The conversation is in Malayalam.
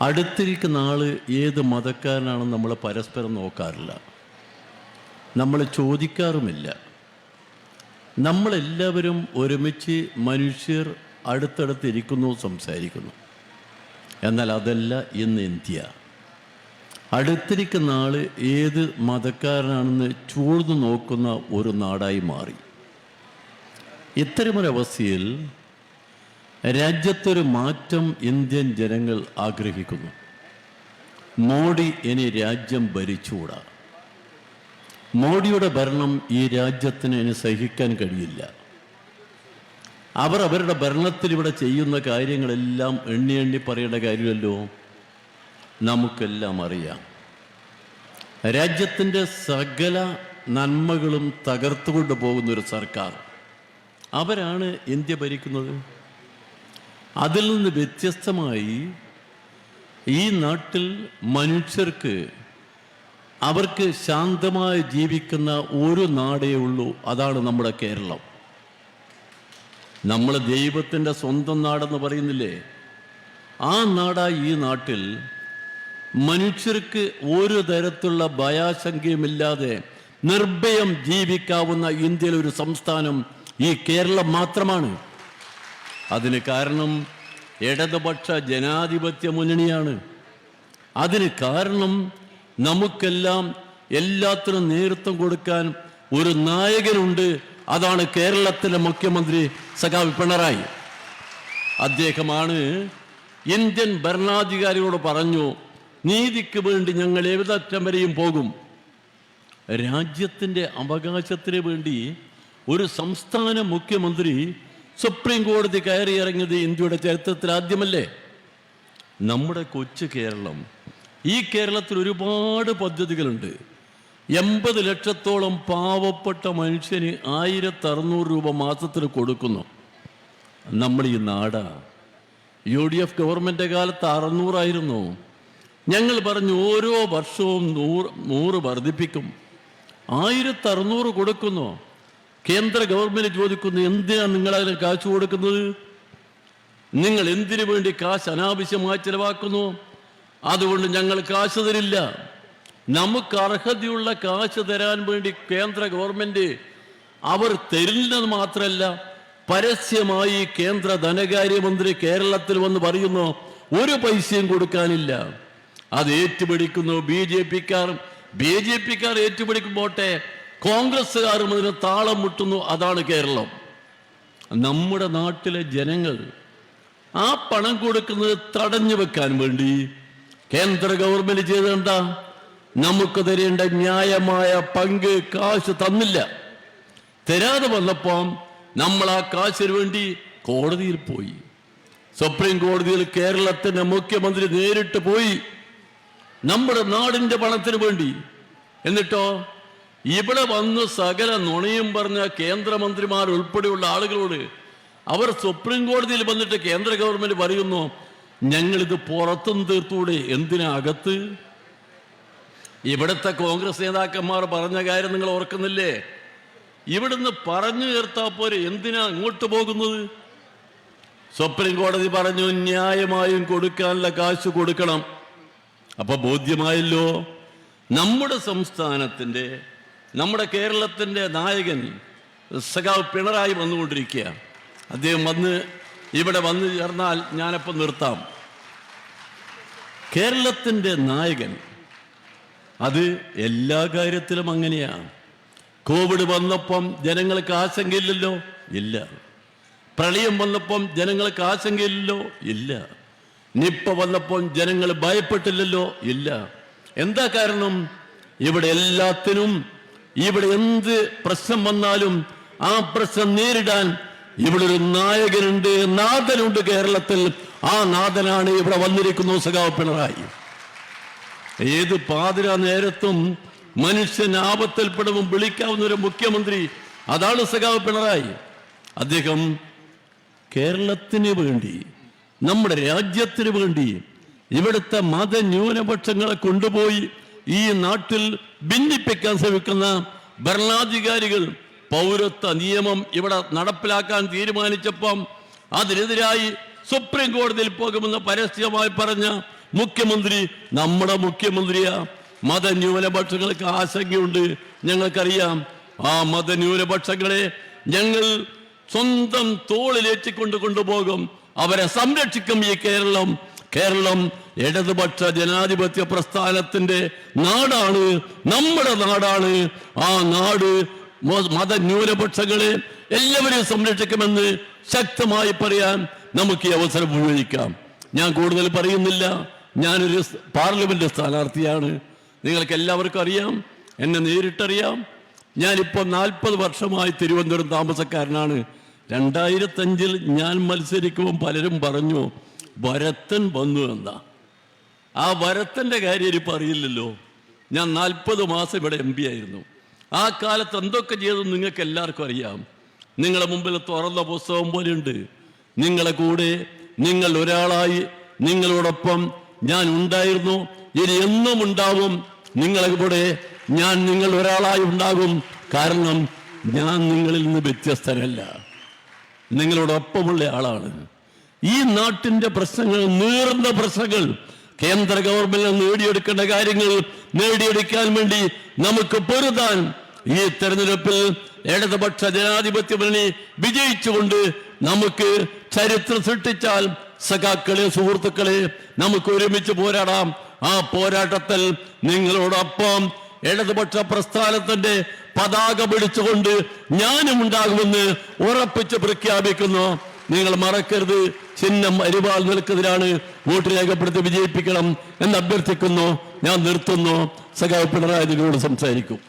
അടുത്തിരിക്കുന്ന ആൾ ഏത് മതക്കാരനാണെന്ന് നമ്മൾ പരസ്പരം നോക്കാറില്ല, നമ്മൾ ചോദിക്കാറുമില്ല. നമ്മളെല്ലാവരും ഒരുമിച്ച് മനുഷ്യർ അടുത്തടുത്തിരിക്കുന്നു, സംസാരിക്കുന്നു. എന്നാൽ അതല്ല ഇന്ന് ഇന്ത്യ. അടുത്തിരിക്കുന്ന ആൾ ഏത് മതക്കാരനാണെന്ന് ചൂഴ്ന്നു നോക്കുന്ന ഒരു നാടായി മാറി. ഇത്തരമൊരവസ്ഥയിൽ രാജ്യത്തൊരു മാറ്റം ഇന്ത്യൻ ജനങ്ങൾ ആഗ്രഹിക്കുന്നു. മോഡി ഇനി രാജ്യം ഭരിച്ചുകൂടാ. മോഡിയുടെ ഭരണം ഈ രാജ്യത്തിന് ഇനി സഹിക്കാൻ കഴിയില്ല. അവർ അവരുടെ ഭരണത്തിൽ ഇവിടെ ചെയ്യുന്ന കാര്യങ്ങളെല്ലാം എണ്ണി എണ്ണി പറയേണ്ട കാര്യമല്ലോ, നമുക്കെല്ലാം അറിയാം. രാജ്യത്തിൻ്റെ സകല നന്മകളും തകർത്തുകൊണ്ട് പോകുന്നൊരു സർക്കാർ, അവരാണ് ഇന്ത്യ ഭരിക്കുന്നത്. അതിൽ നിന്ന് വ്യത്യസ്തമായി ഈ നാട്ടിൽ മനുഷ്യർക്ക് അവർക്ക് ശാന്തമായി ജീവിക്കുന്ന ഒരു നാടേ ഉള്ളൂ, അതാണ് നമ്മുടെ കേരളം. നമ്മൾ ദൈവത്തിൻ്റെ സ്വന്തം നാടെന്ന് പറയുന്നില്ലേ, ആ നാടായി ഈ നാട്ടിൽ മനുഷ്യർക്ക് ഒരു തരത്തിലുള്ള ഭയാശങ്കയുമില്ലാതെ നിർഭയം ജീവിക്കാവുന്ന ഇന്ത്യയിലെ ഒരു സംസ്ഥാനം ഈ കേരളം മാത്രമാണ്. അതിന് കാരണം ഇടതുപക്ഷ ജനാധിപത്യ മുന്നണിയാണ്. അതിന് കാരണം നമുക്കെല്ലാം എല്ലാത്തിനും നേതൃത്വം കൊടുക്കാൻ ഒരു നായകനുണ്ട്. അതാണ് കേരളത്തിലെ മുഖ്യമന്ത്രി സഖാവ് പിണറായി. അദ്ദേഹമാണ് ഇന്ത്യൻ ഭരണാധികാരികളോട് പറഞ്ഞു, നീതിക്ക് വേണ്ടി ഞങ്ങൾ ഏതറ്റം വരെയും പോകും. രാജ്യത്തിൻ്റെ അവകാശത്തിന് വേണ്ടി ഒരു സംസ്ഥാന മുഖ്യമന്ത്രി സുപ്രീം കോടതി കയറിയിറങ്ങിയത് ഇന്ത്യയുടെ ചരിത്രത്തിൽ ആദ്യമല്ലേ. നമ്മുടെ കൊച്ചു കേരളം, ഈ കേരളത്തിൽ ഒരുപാട് പദ്ധതികളുണ്ട്. 80 ലക്ഷത്തോളം പാവപ്പെട്ട മനുഷ്യന് 1600 രൂപ മാസത്തിന് കൊടുക്കുന്നു. നമ്മൾ ഈ നാടാ UDF ഗവൺമെൻറ് കാലത്ത് 600 ആയിരുന്നു. ഞങ്ങൾ പറഞ്ഞു ഓരോ വർഷവും 100 വർദ്ധിപ്പിക്കും. 1600 കൊടുക്കുന്നു. കേന്ദ്ര ഗവൺമെൻറ് ചോദിക്കുന്നു, എന്തിനാണ് നിങ്ങളതിന് കാശ് കൊടുക്കുന്നത്? നിങ്ങൾ എന്തിനു വേണ്ടി കാശ് അനാവശ്യമായി ചിലവാക്കുന്നു? അതുകൊണ്ട് ഞങ്ങൾ കാശ് തരില്ല. നമുക്ക് അർഹതയുള്ള കാശ് തരാൻ വേണ്ടി കേന്ദ്ര ഗവൺമെൻറ് അവർ തരില്ലെന്ന് മാത്രമല്ല, പരസ്യമായി കേന്ദ്ര ധനകാര്യമന്ത്രി കേരളത്തിൽ വന്ന് പറയുന്നു ഒരു പൈസയും കൊടുക്കാനില്ല. അത് ഏറ്റുപിടിക്കുന്നു BJP-ക്കാർ ഏറ്റുപിടിക്കുമ്പോട്ടെ, കോൺഗ്രസ്സുകാരും അതിന് താളം മുട്ടുന്നു. അതാണ് കേരളം. നമ്മുടെ നാട്ടിലെ ജനങ്ങൾ ആ പണം കൊടുക്കുന്നത് തടഞ്ഞു വെക്കാൻ വേണ്ടി കേന്ദ്ര ഗവൺമെന്റ് ചെയ്തെന്താ, നമുക്ക് തരേണ്ട ന്യായമായ പങ്ക് കാശ് തന്നില്ല. തരാതെ വന്നപ്പോൾ നമ്മൾ ആ കാശിന് വേണ്ടി കോടതിയിൽ പോയി. സുപ്രീം കോടതിയിൽ കേരളത്തിന്റെ മുഖ്യമന്ത്രി നേരിട്ട് പോയി നമ്മുടെ നാടിന്റെ പണത്തിന് വേണ്ടി. എന്നിട്ടോ ഇവിടെ വന്ന് സകല നുണയും പറഞ്ഞ കേന്ദ്രമന്ത്രിമാർ ഉൾപ്പെടെയുള്ള ആളുകളോട് അവർ സുപ്രീം കോടതിയിൽ വന്നിട്ട് കേന്ദ്ര ഗവൺമെന്റ് പറയുന്നു, ഞങ്ങളിത് പുറത്തും തീർത്തൂടെ, എന്തിനാ അകത്ത്? ഇവിടുത്തെ കോൺഗ്രസ് നേതാക്കന്മാർ പറഞ്ഞ കാര്യം നിങ്ങൾ ഓർക്കുന്നില്ലേ? ഇവിടുന്ന് പറഞ്ഞു തീർത്താൽ പോരെ, എന്തിനാ ഇങ്ങോട്ട് പോകുന്നത്? സുപ്രീം കോടതി പറഞ്ഞു ന്യായമായും കൊടുക്കാനുള്ള കാശ് കൊടുക്കണം. അപ്പൊ ബോധ്യമായല്ലോ, നമ്മുടെ സംസ്ഥാനത്തിൻ്റെ നമ്മുടെ കേരളത്തിൻ്റെ നായകൻ സഖാവ് പിണറായി വന്നുകൊണ്ടിരിക്കുക. അദ്ദേഹം ഇവിടെ വന്നു ചേർന്നാൽ ഞാനപ്പം നിർത്താം. കേരളത്തിൻ്റെ നായകൻ അത് എല്ലാ കാര്യത്തിലും അങ്ങനെയാണ്. കോവിഡ് വന്നപ്പം ജനങ്ങൾക്ക് ആശങ്കയില്ലല്ലോ, ഇല്ല. പ്രളയം വന്നപ്പം ജനങ്ങൾക്ക് ആശങ്കയില്ലല്ലോ, ഇല്ല. നിപ്പ വന്നപ്പോൾ ജനങ്ങൾ ഭയപ്പെട്ടില്ലല്ലോ, ഇല്ല. എന്താ കാരണം? ഇവിടെ എല്ലാത്തിനും, ഇവിടെ എന്ത് പ്രശ്നം വന്നാലും ആ പ്രശ്നം നേരിടാൻ ഇവിടെ ഒരു നായകനുണ്ട്, നാഥനുണ്ട് കേരളത്തിൽ. ആ നാഥനാണ് ഇവിടെ വന്നിരിക്കുന്നു, സഖാവ് പിണറായി. ഏത് പാതിരാ നേരത്തും മനുഷ്യൻ ആപത്തിൽപ്പെടുമ്പോൾ വിളിക്കാവുന്ന ഒരു മുഖ്യമന്ത്രി, അതാണ് സഖാവ് പിണറായി. അദ്ദേഹം കേരളത്തിന് വേണ്ടി, നമ്മുടെ രാജ്യത്തിന് വേണ്ടി ഇവിടുത്തെ മതന്യൂനപക്ഷങ്ങളെ കൊണ്ടുപോയി ഈ നാട്ടിൽ ഭിന്നിപ്പിക്കാൻ ശ്രമിക്കുന്ന ഭരണാധികാരികൾ പൗരത്വ നിയമം ഇവിടെ നടപ്പിലാക്കാൻ തീരുമാനിച്ചപ്പം അതിനെതിരായി സുപ്രീം കോടതിയിൽ പോകുമെന്ന് പരസ്യമായി പറഞ്ഞ മുഖ്യമന്ത്രി നമ്മുടെ മുഖ്യമന്ത്രിയാ. മതന്യൂനപക്ഷങ്ങൾക്ക് ആശങ്കയുണ്ട്, ഞങ്ങൾക്കറിയാം. ആ മതന്യൂനപക്ഷങ്ങളെ ഞങ്ങൾ സ്വന്തം തോളിലേറ്റിക്കൊണ്ട് കൊണ്ടുപോകും, അവരെ സംരക്ഷിക്കും. ഈ കേരളം ഇടതുപക്ഷ ജനാധിപത്യ പ്രസ്ഥാനത്തിന്റെ നാടാണ്, നമ്മുടെ നാടാണ്. ആ നാട് മതന്യൂനപക്ഷങ്ങളെ എല്ലാവരെയും സംരക്ഷിക്കുമെന്ന് ശക്തമായി പറയാൻ നമുക്ക് ഈ അവസരം ഉപയോഗിക്കാം. ഞാൻ കൂടുതൽ പറയുന്നില്ല. ഞാനൊരു പാർലമെന്റ് സ്ഥാനാർത്ഥിയാണ്. നിങ്ങൾക്ക് എല്ലാവർക്കും അറിയാം, എന്നെ നേരിട്ടറിയാം. ഞാനിപ്പോൾ 40 വർഷമായി തിരുവനന്തപുരം താമസക്കാരനാണ്. 2005 ഞാൻ മത്സരിക്കുമ്പോൾ പലരും പറഞ്ഞു വരത്തൻ വന്നു എന്നാ. ആ വരത്തൻ്റെ കാര്യം ഇനിയിപ്പോൾ അറിയില്ലല്ലോ. ഞാൻ 40 മാസം ഇവിടെ MP ആയിരുന്നു. ആ കാലത്ത് എന്തൊക്കെ ചെയ്തെന്ന് നിങ്ങൾക്ക് എല്ലാവർക്കും അറിയാം. നിങ്ങളുടെ മുമ്പിൽ തുറന്ന പുസ്തകം പോലെയുണ്ട്. നിങ്ങളെ കൂടെ നിങ്ങൾ ഒരാളായി നിങ്ങളോടൊപ്പം ഞാൻ ഉണ്ടായിരുന്നു, ഇനി എന്നും ഉണ്ടാവും. നിങ്ങളെ കൂടെ ഞാൻ നിങ്ങൾ ഒരാളായി ഉണ്ടാകും. കാരണം ഞാൻ നിങ്ങളിൽ നിന്ന് വ്യത്യസ്തനല്ല, നിങ്ങളോടൊപ്പമുള്ള ആളാണ്. ഈ നാട്ടിന്റെ പ്രശ്നങ്ങൾ, നീറുന്ന പ്രശ്നങ്ങൾ, കേന്ദ്ര ഗവൺമെന്റ് നേടിയെടുക്കേണ്ട കാര്യങ്ങൾ നേടിയെടുക്കാൻ വേണ്ടി നമുക്ക് പൊരുതാൻ ഈ തെരഞ്ഞെടുപ്പിൽ ഇടതുപക്ഷ ജനാധിപത്യ മുന്നണി വിജയിച്ചുകൊണ്ട് നമുക്ക് ചരിത്രം സൃഷ്ടിച്ചാൽ സഖാക്കളെ, സുഹൃത്തുക്കളെ, നമുക്ക് ഒരുമിച്ച് പോരാടാം. ആ പോരാട്ടത്തിൽ നിങ്ങളോടൊപ്പം ഇടതുപക്ഷ പ്രസ്ഥാനത്തിന്റെ പതാക പിടിച്ചുകൊണ്ട് ഞാനും ഉണ്ടാകുമെന്ന് ഉറപ്പിച്ച് പ്രഖ്യാപിക്കുന്നു. നിങ്ങൾ മറക്കരുത്, ചിഹ്നം അരിവാൾ നിൽക്കുന്നതിനാണ്. വോട്ട് രേഖപ്പെടുത്തി വിജയിപ്പിക്കണം എന്ന് അഭ്യർത്ഥിക്കുന്നു. ഞാൻ നിർത്തുന്നു. സഖാവ് പിണറായി വിജയനോട് സംസാരിക്കും.